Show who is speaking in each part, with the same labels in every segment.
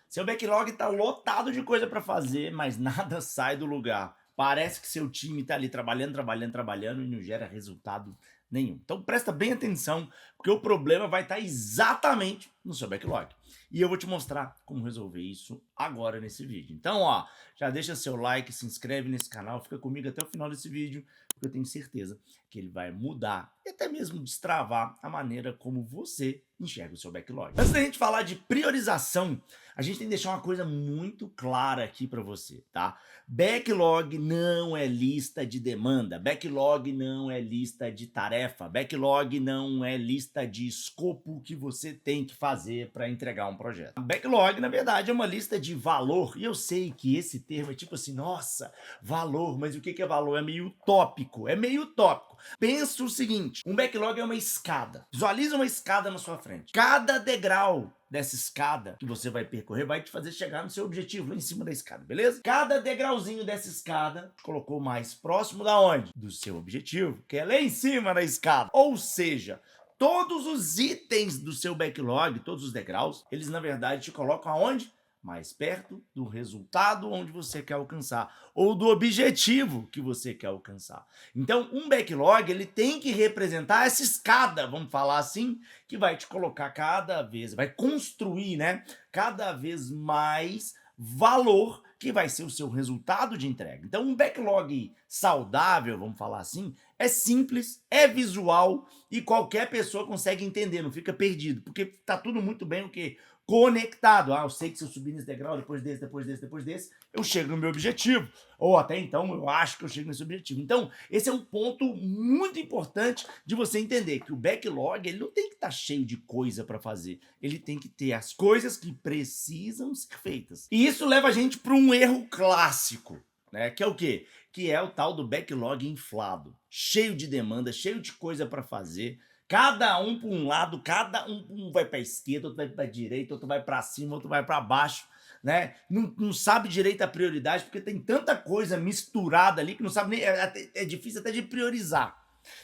Speaker 1: Seu backlog está lotado de coisa para fazer, mas nada sai do lugar. Parece que seu time está ali trabalhando, trabalhando, trabalhando e não gera resultado nenhum. Então presta bem atenção, porque o problema vai estar exatamente no seu backlog. E eu vou te mostrar como resolver isso agora nesse vídeo. Então, ó, já deixa seu like, se inscreve nesse canal, fica comigo até o final desse vídeo, porque eu tenho certeza que ele vai mudar e até mesmo destravar a maneira como você enxerga o seu backlog. Antes da gente falar de priorização, a gente tem que deixar uma coisa muito clara aqui para você, tá? Backlog não é lista de demanda, backlog não é lista de tarefa, backlog não é lista de escopo que você tem que fazer para entregar um projeto. Backlog, na verdade, é uma lista de valor, e eu sei que esse termo é tipo assim, nossa, valor, mas o que é valor? É meio utópico, é meio utópico. Pensa o seguinte, um backlog é uma escada, visualiza uma escada na sua frente. Cada degrau dessa escada que você vai percorrer vai te fazer chegar no seu objetivo, lá em cima da escada, beleza? Cada degrauzinho dessa escada te colocou mais próximo da onde? Do seu objetivo, que é lá em cima da escada. Ou seja, todos os itens do seu backlog, todos os degraus, eles na verdade te colocam aonde? Mais perto do resultado onde você quer alcançar, ou do objetivo que você quer alcançar. Então, um backlog, ele tem que representar essa escada, vamos falar assim, que vai te colocar cada vez, vai construir, né, cada vez mais valor que vai ser o seu resultado de entrega. Então, um backlog saudável, vamos falar assim, é simples, é visual e qualquer pessoa consegue entender, não fica perdido, porque tá tudo muito bem o quê? Conectado. Ah, eu sei que se eu subir nesse degrau, depois desse, depois desse, depois desse, eu chego no meu objetivo. Ou até então, eu acho que eu chego nesse objetivo. Então, esse é um ponto muito importante de você entender que o backlog, ele não tem que estar cheio de coisa para fazer. Ele tem que ter as coisas que precisam ser feitas. E isso leva a gente para um erro clássico, né? Que é o quê? Que é o tal do backlog inflado. Cheio de demanda, cheio de coisa para fazer. Cada um para um lado, cada um vai para a esquerda, outro vai para a direita, outro vai para cima, outro vai para baixo, né? Não sabe direito a prioridade, porque tem tanta coisa misturada ali que não sabe nem. É difícil até de priorizar.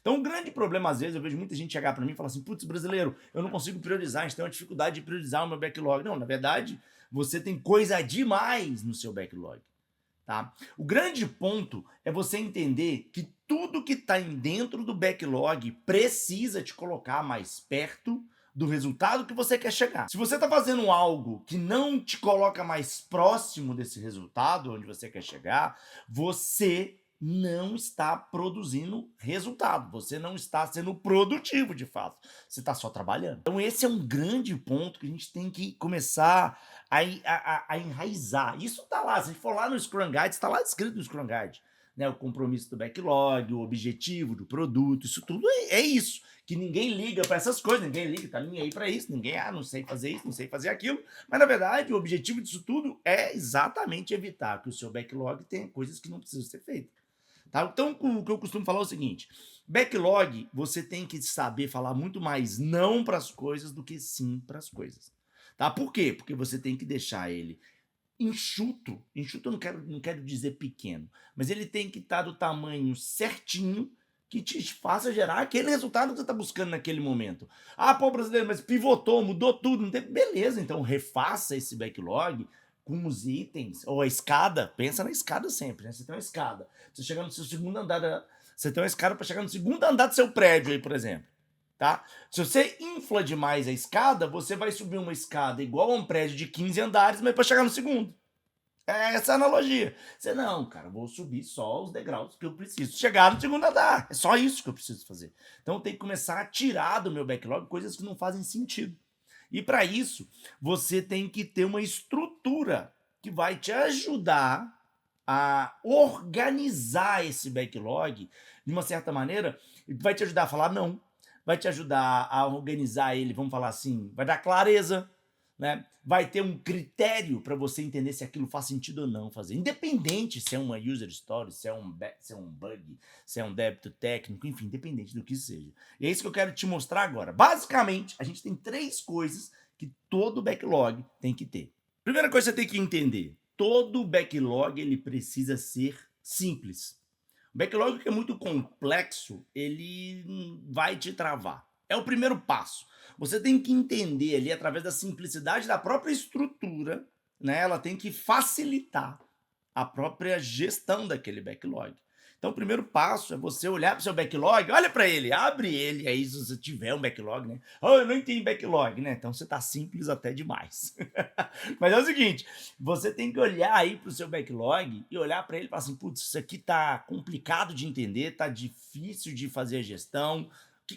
Speaker 1: Então, o grande problema, às vezes, eu vejo muita gente chegar para mim e falar assim: putz, brasileiro, eu não consigo priorizar, a gente tem uma dificuldade de priorizar o meu backlog. Não, na verdade, você tem coisa demais no seu backlog. Tá? O grande ponto é você entender que tudo que está dentro do backlog precisa te colocar mais perto do resultado que você quer chegar. Se você está fazendo algo que não te coloca mais próximo desse resultado onde você quer chegar, você não está produzindo resultado, você não está sendo produtivo de fato, você está só trabalhando. Então esse é um grande ponto que a gente tem que começar a enraizar. Isso está lá, se a gente for lá no Scrum Guide, está lá escrito no Scrum Guide. Né, o compromisso do backlog, o objetivo do produto, isso tudo é isso. Que ninguém liga para essas coisas, ninguém liga, tá nem aí para isso, ninguém, não sei fazer isso, não sei fazer aquilo. Mas na verdade, o objetivo disso tudo é exatamente evitar que o seu backlog tenha coisas que não precisam ser feitas. Tá? Então, o que eu costumo falar é o seguinte: backlog, você tem que saber falar muito mais não para as coisas do que sim para as coisas. Tá? Por quê? Porque você tem que deixar ele enxuto. Enxuto eu não quero dizer pequeno, mas ele tem que estar do tamanho certinho que te faça gerar aquele resultado que você está buscando naquele momento. Ah, pô, brasileiro, mas pivotou, mudou tudo. Não tem... Beleza, então refaça esse backlog com os itens, ou a escada, pensa na escada sempre, né? Você tem uma escada, você chega no seu segundo andar, você tem uma escada para chegar no segundo andar do seu prédio aí, por exemplo. Tá? Se você infla demais a escada, você vai subir uma escada igual a um prédio de 15 andares, mas para chegar no segundo. É essa a analogia. Você, não, cara, vou subir só os degraus que eu preciso chegar no segundo andar. É só isso que eu preciso fazer. Então eu tenho que começar a tirar do meu backlog coisas que não fazem sentido. E para isso, você tem que ter uma estrutura que vai te ajudar a organizar esse backlog de uma certa maneira, e vai te ajudar a falar não, vai te ajudar a organizar ele, vamos falar assim, vai dar clareza, né? Vai ter um critério para você entender se aquilo faz sentido ou não fazer. Independente se é uma user story, se é um bug, se é um débito técnico, enfim, independente do que seja. E é isso que eu quero te mostrar agora. Basicamente, a gente tem 3 coisas que todo backlog tem que ter. Primeira coisa que você tem que entender: todo backlog ele precisa ser simples. O backlog que é muito complexo, ele vai te travar. É o primeiro passo. Você tem que entender ali, através da simplicidade da própria estrutura, né, ela tem que facilitar a própria gestão daquele backlog. Então, o primeiro passo é você olhar para o seu backlog, olha para ele, abre ele, aí se você tiver um backlog, né? Oh, eu não tenho backlog, né? Então você está simples até demais. Mas é o seguinte, você tem que olhar aí para o seu backlog e olhar para ele e falar assim, putz, isso aqui tá complicado de entender, tá difícil de fazer a gestão.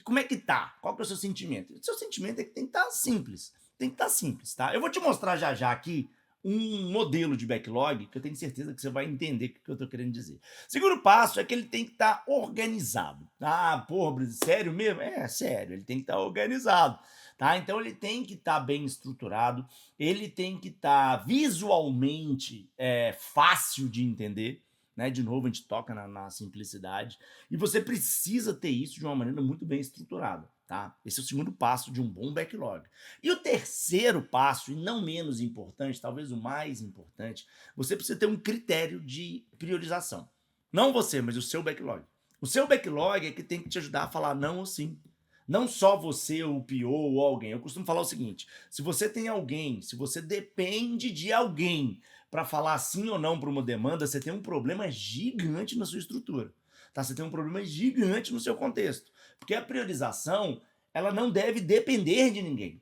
Speaker 1: Como é que tá? Qual que é o seu sentimento? O seu sentimento é que tem que estar simples. Tem que estar simples, tá? Eu vou te mostrar já já aqui um modelo de backlog que eu tenho certeza que você vai entender o que eu estou querendo dizer. Segundo passo é que ele tem que estar organizado. Ah, porra, Bruno, sério mesmo? É, sério, ele tem que estar organizado. Tá? Então ele tem que estar bem estruturado, ele tem que estar visualmente fácil de entender. Né? De novo, a gente toca na simplicidade. E você precisa ter isso de uma maneira muito bem estruturada. Tá? Esse é o segundo passo de um bom backlog. E o terceiro passo, e não menos importante, talvez o mais importante, você precisa ter um critério de priorização. Não você, mas o seu backlog. O seu backlog é que tem que te ajudar a falar não ou sim. Não só você, ou o PO, ou alguém. Eu costumo falar o seguinte: se você tem alguém, se você depende de alguém para falar sim ou não para uma demanda, você tem um problema gigante na sua estrutura. Tá? Você tem um problema gigante no seu contexto. Porque a priorização, ela não deve depender de ninguém.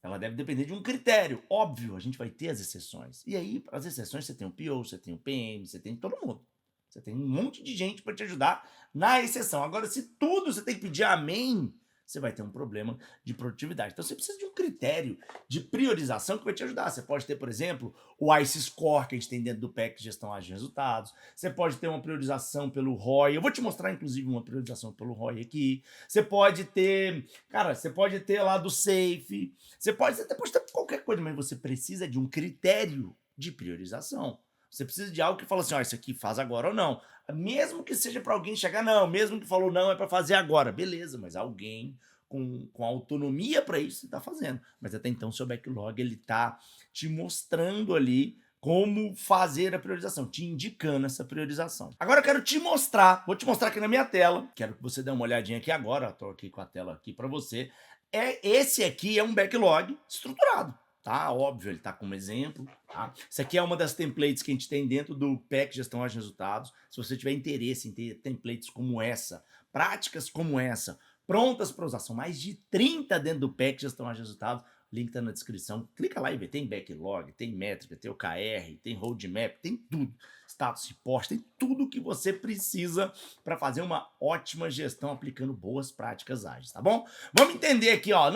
Speaker 1: Ela deve depender de um critério. Óbvio, a gente vai ter as exceções. E aí, as exceções, você tem o PO, você tem o PM, você tem todo mundo. Você tem um monte de gente para te ajudar na exceção. Agora, se tudo você tem que pedir amém, você vai ter um problema de produtividade. Então, você precisa de um critério de priorização que vai te ajudar. Você pode ter, por exemplo, o ICE Score que a gente tem dentro do PEC de Gestão Ágil de Resultados. Você pode ter uma priorização pelo ROI. Eu vou te mostrar, inclusive, uma priorização pelo ROI aqui. Você pode ter, cara, você pode ter lá do SAFe. Você pode ter qualquer coisa, mas você precisa de um critério de priorização. Você precisa de algo que fala assim, ó, isso aqui faz agora ou não. Mesmo que seja para alguém chegar, não, mesmo que falou não, é para fazer agora. Beleza, mas alguém com autonomia para isso está fazendo. Mas até então, seu backlog, ele está te mostrando ali como fazer a priorização, te indicando essa priorização. Agora eu quero te mostrar, vou te mostrar aqui na minha tela, quero que você dê uma olhadinha aqui agora, estou aqui com a tela aqui para você. Esse aqui é um backlog estruturado. Tá, óbvio, ele tá como exemplo, tá? Isso aqui é uma das templates que a gente tem dentro do PEC Gestão Ágil de Resultados. Se você tiver interesse em ter templates como essa, práticas como essa, prontas para usar, são mais de 30 dentro do PEC Gestão Ágil de Resultados. O link tá na descrição. Clica lá e vê. Tem backlog, tem métrica, tem OKR, tem roadmap, tem tudo. Status report, tem tudo que você precisa para fazer uma ótima gestão aplicando boas práticas ágeis, tá bom? Vamos entender aqui, ó.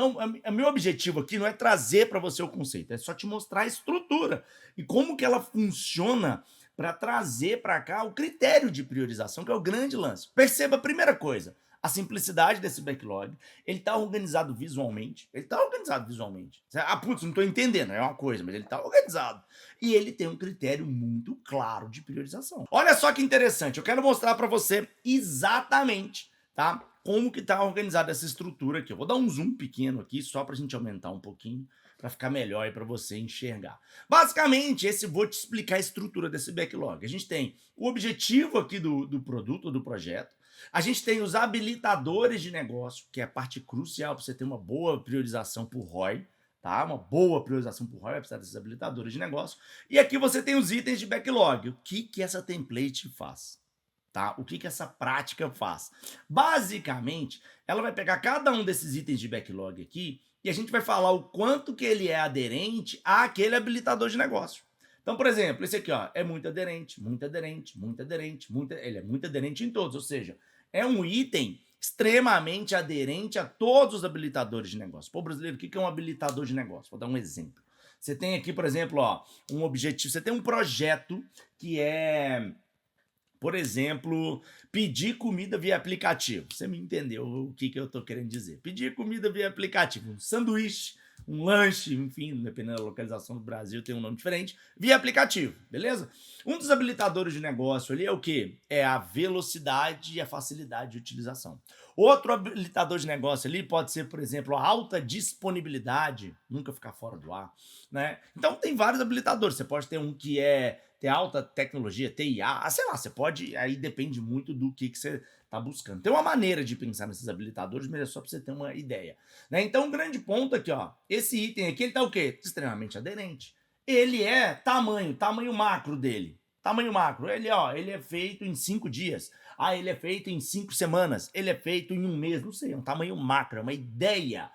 Speaker 1: Meu objetivo aqui não é trazer para você o conceito, é só te mostrar a estrutura e como que ela funciona para trazer para cá o critério de priorização, que é o grande lance. Perceba a primeira coisa, a simplicidade desse backlog, ele está organizado visualmente. Ele está organizado visualmente. Ah, putz, não estou entendendo, é uma coisa, mas ele está organizado. E ele tem um critério muito claro de priorização. Olha só que interessante, eu quero mostrar para você exatamente, tá? Como que está organizada essa estrutura aqui. Eu vou dar um zoom pequeno aqui, só para a gente aumentar um pouquinho, para ficar melhor aí para você enxergar. Basicamente, vou te explicar a estrutura desse backlog. A gente tem o objetivo aqui do produto, do projeto. A gente tem os habilitadores de negócio, que é a parte crucial para você ter uma boa priorização por ROI, tá? Uma boa priorização por ROI vai precisar desses habilitadores de negócio. E aqui você tem os itens de backlog. O que essa template faz? Tá? O que essa prática faz? Basicamente, ela vai pegar cada um desses itens de backlog aqui e a gente vai falar o quanto que ele é aderente àquele habilitador de negócio. Então, por exemplo, esse aqui ó, é muito aderente, muito aderente, muito aderente, ele é muito aderente em todos, ou seja, é um item extremamente aderente a todos os habilitadores de negócio. Pô, brasileiro, o que é um habilitador de negócio? Vou dar um exemplo. Você tem aqui, por exemplo, ó, um objetivo, você tem um projeto que é, por exemplo, pedir comida via aplicativo. Você me entendeu o que eu estou querendo dizer. Pedir comida via aplicativo. Um sanduíche, um lanche, enfim, dependendo da localização do Brasil, tem um nome diferente, via aplicativo, beleza? Um dos habilitadores de negócio ali é o quê? É a velocidade e a facilidade de utilização. Outro habilitador de negócio ali pode ser, por exemplo, a alta disponibilidade, nunca ficar fora do ar, né? Então tem vários habilitadores. Você pode ter um que é ter alta tecnologia, TIA, sei lá, você pode, aí depende muito do que você está buscando. Tem uma maneira de pensar nesses habilitadores, mas é só para você ter uma ideia. Né? Então, um grande ponto aqui, ó, esse item aqui, ele está o quê? Extremamente aderente. ele é tamanho macro dele. Tamanho macro. Ele, ó, ele é feito em 5 dias. Ah, ele é feito em 5 semanas. Ele é feito em um mês. Não sei, é um tamanho macro, é uma ideia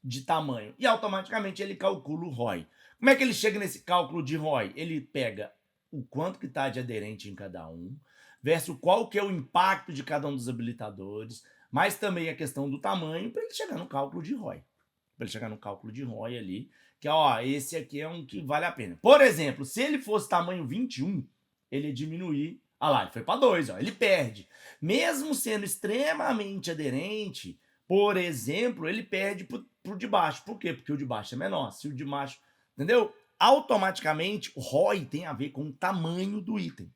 Speaker 1: de tamanho. E automaticamente ele calcula o ROI. Como é que ele chega nesse cálculo de ROI? Ele pega o quanto que está de aderente em cada um, versus qual que é o impacto de cada um dos habilitadores, mas também a questão do tamanho para ele chegar no cálculo de ROI. Para ele chegar no cálculo de ROI ali, que ó, esse aqui é um que vale a pena. Por exemplo, se ele fosse tamanho 21, ele ia diminuir. Ah lá, ele foi para 2, ó, ele perde. Mesmo sendo extremamente aderente, por exemplo, ele perde pro de baixo. Por quê? Porque o de baixo é menor. Se o de baixo, entendeu? Automaticamente, o ROI tem a ver com o tamanho do item.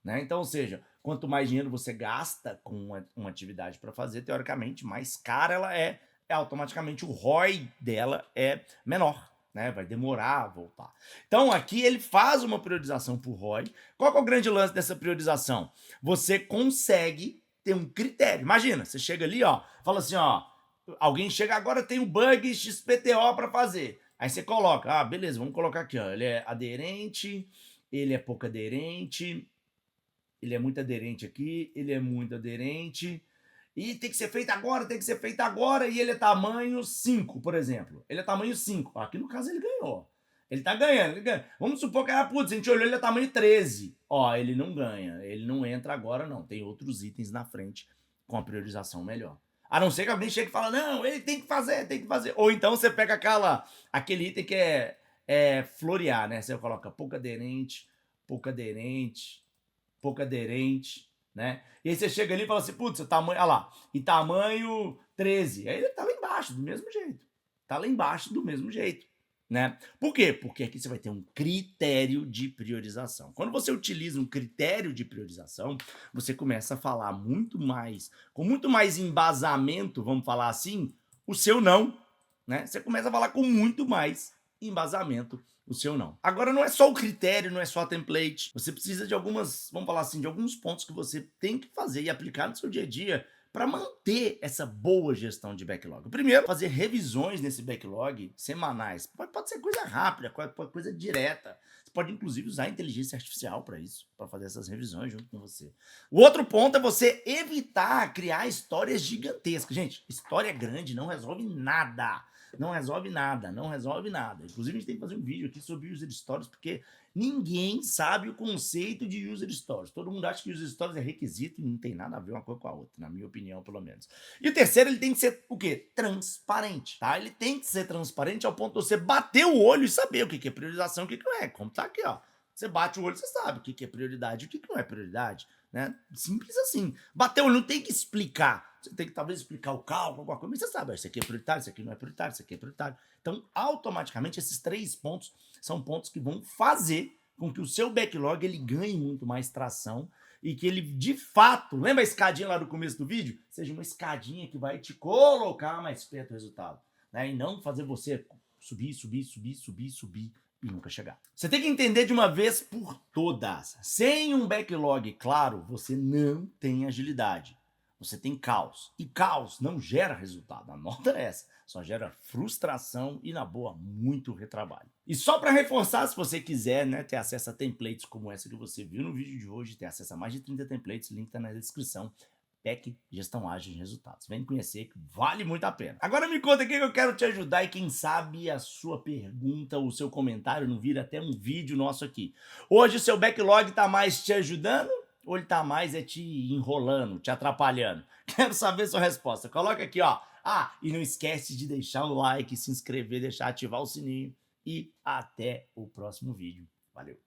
Speaker 1: Né? Então, ou seja, quanto mais dinheiro você gasta com uma atividade para fazer, teoricamente, mais cara ela é, automaticamente o ROI dela é menor. Né? Vai demorar a voltar. Então, aqui ele faz uma priorização por ROI. Qual que é o grande lance dessa priorização? Você consegue ter um critério. Imagina, você chega ali, ó, fala assim, ó, alguém chega agora, tem um bug XPTO para fazer. Aí você coloca, ah, beleza, vamos colocar aqui, ó, ele é aderente, ele é pouco aderente, ele é muito aderente aqui, ele é muito aderente, e tem que ser feito agora, tem que ser feito agora, e ele é tamanho 5, por exemplo. Ele é tamanho 5. Aqui no caso ele ganhou. Ele tá ganhando, ele ganha. Vamos supor que, putz, a gente olhou, ele é tamanho 13. Ó, ele não ganha, ele não entra agora não. Tem outros itens na frente com a priorização melhor. A não ser que alguém chegue e fala, não, ele tem que fazer, tem que fazer. Ou então você pega aquele item que é florear, né? Você coloca pouco aderente, pouco aderente, pouco aderente, né? E aí você chega ali e fala assim, putz, tamanho, olha lá, e tamanho 13. Aí ele tá lá embaixo, do mesmo jeito. Tá lá embaixo do mesmo jeito, né? Por quê? Porque aqui você vai ter um critério de priorização. Quando você utiliza um critério de priorização, você começa a falar muito mais, com muito mais embasamento, vamos falar assim, o seu não, né? Você começa a falar com muito mais embasamento o seu não. Agora não é só o critério, não é só a template. Você precisa de algumas, vamos falar assim, de alguns pontos que você tem que fazer e aplicar no seu dia a dia para manter essa boa gestão de backlog. Primeiro, fazer revisões nesse backlog semanais. Pode ser coisa rápida, pode coisa direta. Você pode, inclusive, usar a inteligência artificial para isso, para fazer essas revisões junto com você. O outro ponto é você evitar criar histórias gigantescas. Gente, história grande não resolve nada. Não resolve nada, não resolve nada. Inclusive, a gente tem que fazer um vídeo aqui sobre user stories, porque ninguém sabe o conceito de user stories. Todo mundo acha que user stories é requisito e não tem nada a ver uma coisa com a outra, na minha opinião, pelo menos. E o terceiro, ele tem que ser o quê? Transparente, tá? Ele tem que ser transparente ao ponto de você bater o olho e saber o que é priorização e o que não é. Como tá aqui, ó. Você bate o olho, você sabe o que é prioridade e o que não é prioridade. Né? Simples assim. Bateu, não tem que explicar. Você tem que talvez explicar o cálculo, alguma coisa, mas você sabe, isso aqui é prioritário, isso aqui não é prioritário, isso aqui é prioritário. Então, automaticamente, esses 3 pontos são pontos que vão fazer com que o seu backlog ele ganhe muito mais tração e que ele, de fato, lembra a escadinha lá do começo do vídeo? Seja uma escadinha que vai te colocar mais perto do resultado. Né? E não fazer você subir, subir, subir, subir, subir e nunca chegar. Você tem que entender de uma vez por todas. Sem um backlog claro, você não tem agilidade. Você tem caos. E caos não gera resultado. A nota é essa. Só gera frustração e, na boa, muito retrabalho. E só para reforçar, se você quiser, né, ter acesso a templates como essa que você viu no vídeo de hoje, ter acesso a mais de 30 templates, o link está na descrição. PEC Gestão Ágil de Resultados. Vem conhecer que vale muito a pena. Agora me conta aqui que eu quero te ajudar e quem sabe a sua pergunta, o seu comentário não vira até um vídeo nosso aqui. Hoje o seu backlog está mais te ajudando ou ele está mais te enrolando, te atrapalhando? Quero saber sua resposta. Coloca aqui, ó. E não esquece de deixar o like, se inscrever, deixar ativar o sininho e até o próximo vídeo. Valeu!